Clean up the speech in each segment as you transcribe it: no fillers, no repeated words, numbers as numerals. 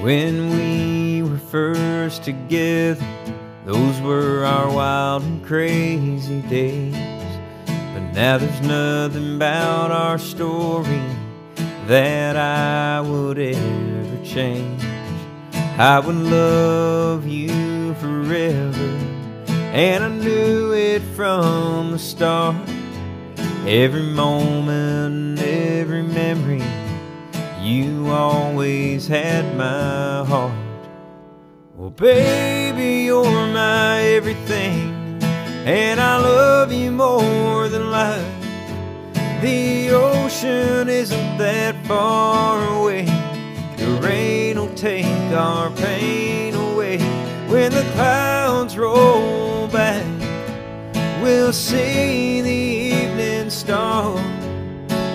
When we were first together, those were our wild and crazy days. But now there's nothing about our story that I would ever change. I would love you forever, and I knew it from the start. Every moment, every memory, you always had my heart. Well, baby, you're my everything, and I love you more than life. The ocean isn't that far away. The rain will take our pain away. When the clouds roll back, we'll see the evening star.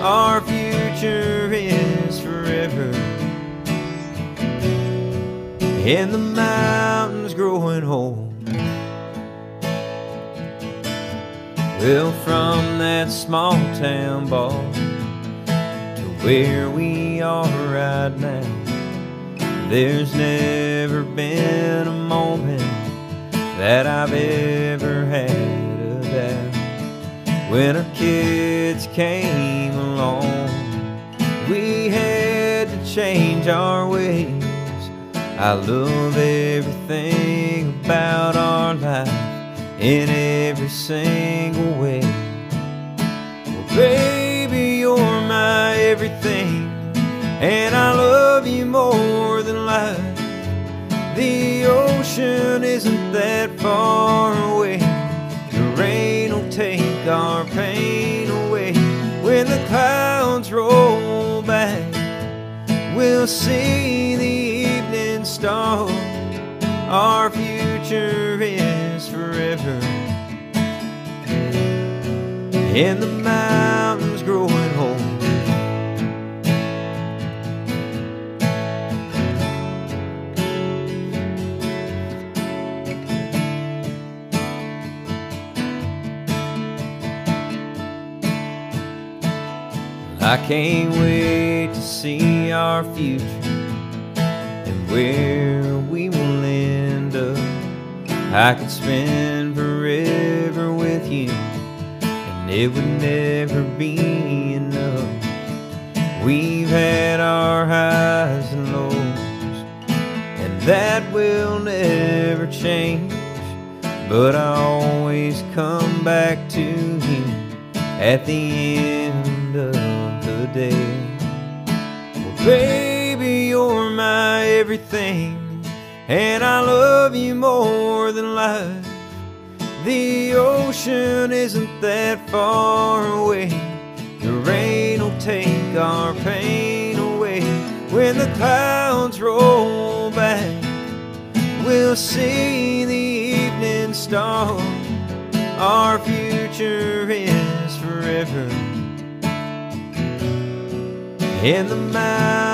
Our future is forever in the mountains growing old. Well, from that small town bar to where we are right now, there's never been a moment that I've ever had a doubt. When our kids came along, we had to change our ways. I love everything about our life in every single way. Well, baby, you're my everything, and I love you more than life. The ocean isn't that far away. The rain will take our pain away. When the clouds roll back, we'll see the evening star. Our future is forever in the mountains growing old. I can't wait to see our future and where we will end up. I could spend forever with you, and it would never be enough. We've had our highs and lows, and that will never change. But I always come back to you at the end of the day. Well, baby, you're my everything, and I love you more than life. The ocean isn't that far away. The rain will take our pain away. When the clouds roll back, we'll see the evening star. Our future is forever in the mountains